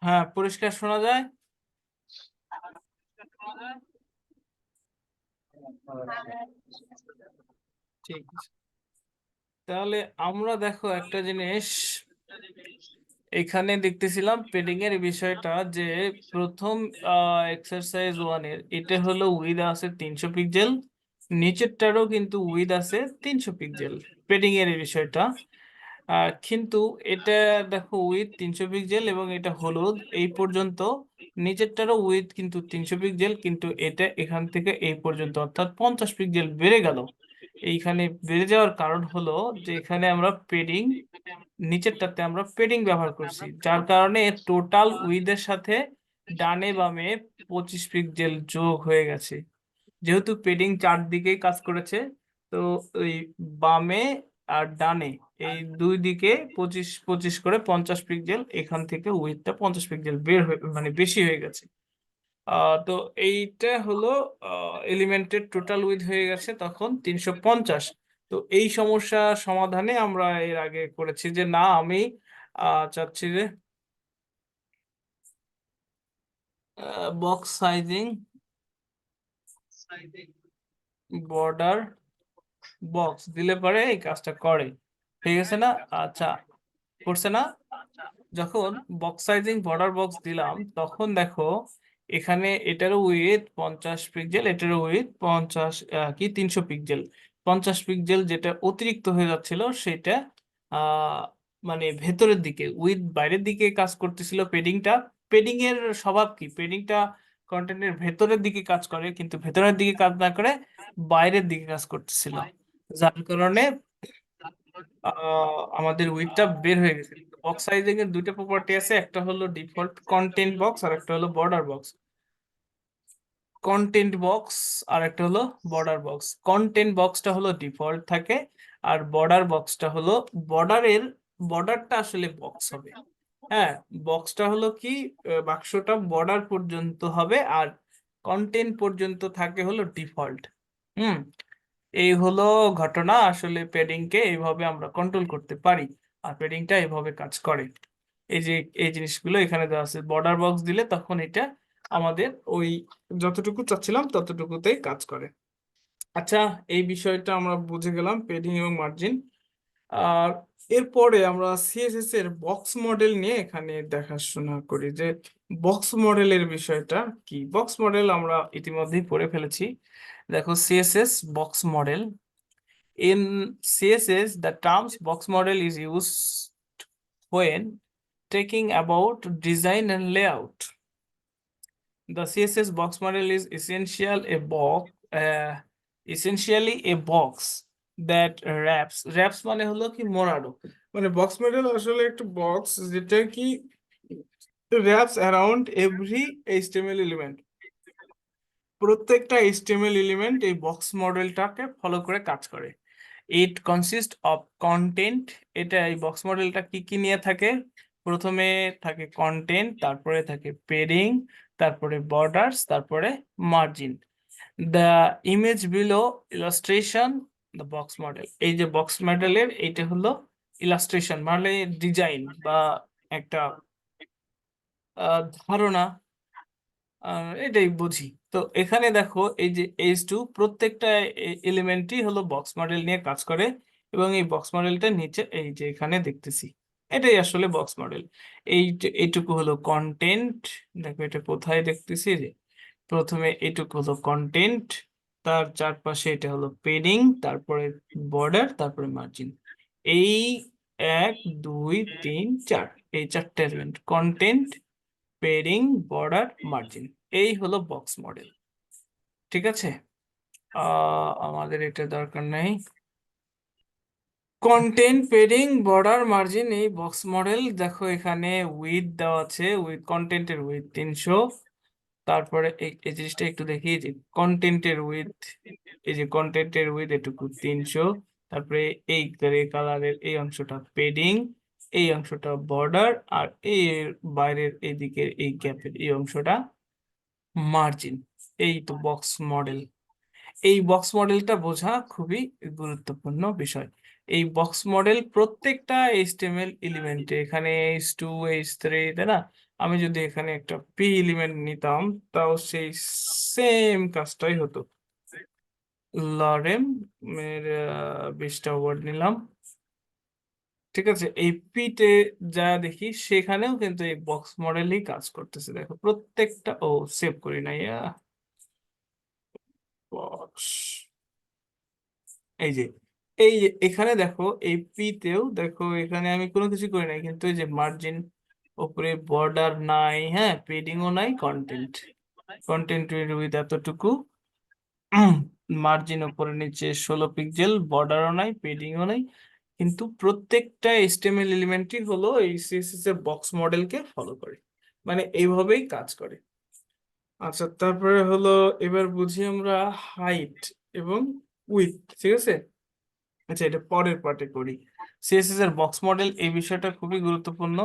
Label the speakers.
Speaker 1: হ্যাঁ, পরিষ্কার শোনা যায়। ঠিক আছে, তাহলে আমরা দেখো একটা জিনিস এখানে দেখতেছিলাম পেডিং এর বিষয়টা, যে প্রথম এক্সারসাইজ 1-এর এটা হলো উইথ আছে 300 পিক্সেল, নিচেরটারও কিন্তু উইথ আছে 300 পিক্সেল পেডিং এর এই বিষয়টা। কিন্তু এটা দেখো উইথ 300 পিক্সেল এবং এটা হলুদ এই পর্যন্ত, নিচেরটারও উইথ কিন্তু 300 পিক্সেল, কিন্তু এটা এখান থেকে এই পর্যন্ত অর্থাৎ 50 পিক্সেল বেড়ে গেল। এইখানে বেড়ে যাওয়ার কারণ হলো যে এখানে আমরা পেডিং, নিচেরটাতে আমরা পেডিং ব্যবহার করছি, যার কারণে টোটাল উইথের সাথে ডানে বামে 25 পিক্সেল যোগ হয়ে গেছে। যেহেতু পেডিং চারদিকেই কাজ করেছে, তো ওই বামে আর ডানে এই দুই দিকে 25 25 করে 50 পিক্সেল, এখান থেকে উইথটা 50 পিক্সেল বের হয়ে মানে বেশি হয়ে গেছে। তো এইটা হলো এলিমেন্টের টোটাল উইথ হয়ে গেছে তখন 350। তো এই সমস্যা সমাধানে আমরা এর আগে করেছি যে না, আমি চাচ্ছি যে বক্স সাইজিং বর্ডার বক্স দিলে পরে এই কাজটা করে। ঠিক আছে না? আচ্ছা, করছে না? যখন বক্স সাইজিং বর্ডার বক্স দিলাম তখন দেখো এখানে এটারও উইথ 50 পিক্সেল, এটারও উইথ 50 কি 300 পিক্সেল। 50 পিক্সেল যেটা অতিরিক্ত হয়ে যাচ্ছিল সেটা আহ মানে ভেতরের দিকে, উইথ বাইরের দিকে কাজ করতেছিল পেডিংটা। পেডিং এর স্বভাব কি, পেডিংটা কন্টেন্টের ভেতরের দিকে কাজ করে, কিন্তু ভেতরের দিকে কাজ না করে বাইরের দিকে কাজ করতেছিল, যার কারণে আমাদের উইথটা বের হয়ে গেছে। বক্স সাইজিং এর দুইটা প্রপার্টি আছে, একটা হলো ডিফল্ট কন্টেন্ট বক্স আর একটা হলো বর্ডার বক্স। কন্টেন্ট বক্স আর একটা হলো বর্ডার বক্স। কন্টেন্ট বক্সটা হলো ডিফল্ট থাকে, আর বর্ডার বক্সটা হলো বর্ডারের, বর্ডারটা আসলে বক্স হবে। হ্যাঁ, বক্সটা হলো কি বাক্সটা বর্ডার পর্যন্ত হবে, আর কন্টেন্ট পর্যন্ত থাকে হলো ডিফল্ট। হুম, এই হলো ঘটনা। আসলে প্যাডিং কে এইভাবে আমরা কন্ট্রোল করতে পারি, আর প্যাডিংটা এইভাবে কাজ করে। এই যে এই জিনিসগুলো এখানে দেওয়া আছে, বর্ডার বক্স দিলে তখন এটা আমাদের ওই যতটুকু চাচ্ছিলাম ততটুকুতেই কাজ করে। আচ্ছা, এই বিষয়টা আমরা বুঝে গেলাম প্যাডিং এবং মার্জিন। আর এরপরে আমরা সিএসএস এর বক্স মডেল নিয়ে এখানে দেখাশোনা করি যে বক্স মডেলের বিষয়টা কি। বক্স মডেল আমরা ইতিমধ্যেই পড়ে ফেলেছি। দেখো CSS box model, in CSS, the terms box model is used when talking about design and layout. The CSS box model is essentially a box that wraps মানে হলো কি মোড়ানো, মানে বক্স মডেল আসলে একটা বক্স যেটা কি wraps around every HTML element। প্রত্যেকটা HTML এলিমেন্ট এই বক্স মডেলটাকে ফলো করে কাজ করে। ইট কনসিস্ট অফ কন্টেন্ট। এটা এই বক্স মডেলটা কি কি নিয়ে থাকে? প্রথমে থাকে কন্টেন্ট, তারপরে থাকে পেডিং, তারপরে বর্ডার্স, তারপরে margin. The image below illustration the box model. এই যে বক্স মডেলের এইটা হলো ইলাস্ট্রেশন মানে ডিজাইন বা একটা ধারণা, এটাই বুঝি। তো এখানে দেখো এই যে H2 প্রত্যেকটা এলিমেন্টই হলো বক্স মডেল নিয়ে কাজ করে, এবং এই বক্স মডেলটা নিচে এই যে এখানে দেখতেছি এটাই আসলে বক্স মডেল। এইটুকু হলো কন্টেন্ট। দেখো এটা কোথায় দেখতেছি, যে প্রথমে এইটুকু হলো কন্টেন্ট, তার চারপাশে এটা হলো পেডিং, তারপরে বর্ডার, তারপরে মার্জিন। এই 1 2 3 4, এই চারটে element content, padding, border, margin, এই হলো বক্স মডেল। ঠিক আছে, আমাদের এটা দরকার নেই। কন্টেন্ট, পেডিং, বর্ডার, মার্জিন, এই বক্স মডেল। দেখো এখানে উইথ দেওয়া আছে, উইথ কন্টেন্টের উইথ 300। তারপরে এই জিনিসটা একটু দেখি, যে কন্টেন্টের উইথ, এই যে কন্টেন্টের উইথ এটুকু 300। তারপরে এই কালারের এই অংশটা পেডিং, এই অংশটা বর্ডার, আর এর বাইরের এই দিকের এই গ্যাপের এই অংশটা মার্জিন। এই তো বক্স মডেল। এই বক্স মডেলটা বোঝা খুবই গুরুত্বপূর্ণ বিষয়। এই বক্স মডেল প্রত্যেকটা HTML এলিমেন্টে, এখানে H2 H3 তাই না, আমি যদি এখানে একটা পি এলিমেন্ট নিতাম তাও সেই সেম কাজটাই হতো। লরেম এর 20টা ওয়ার্ড নিলাম, ঠিক আছে। এই পিতে যা দেখি সেখানেও কিন্তু এই বক্স মডেলই কাজ করতেছে, দেখো প্রত্যেকটা। ও সেভ করি নাই, বক্স, এই যে এখানে দেখো এই পি তেও দেখো এখানে আমি কোনো কিছু করি নাই, কিন্তু এই যে মার্জিন উপরে বর্ডার নাই, হ্যাঁ, পেডিংও নাই, কন্টেন্ট উইথ এতটুকু, মার্জিন উপরে নিচে 16 পিক্সেল, বর্ডারও নাই, পেডিংও নাই, কিন্তু প্রত্যেকটা HTML এলিমেন্টই হলো এই সিএসএস এর বক্স মডেলকে ফলো করে, মানে এইভাবেই কাজ করে। আচ্ছা, তারপরে হলো এবার বুঝি আমরা হাইট এবং উইথ, ঠিক আছে। আচ্ছা, এটা পরের পার্টে করি। সিএসএস এর বক্স মডেল এই বিষয়টা খুবই গুরুত্বপূর্ণ।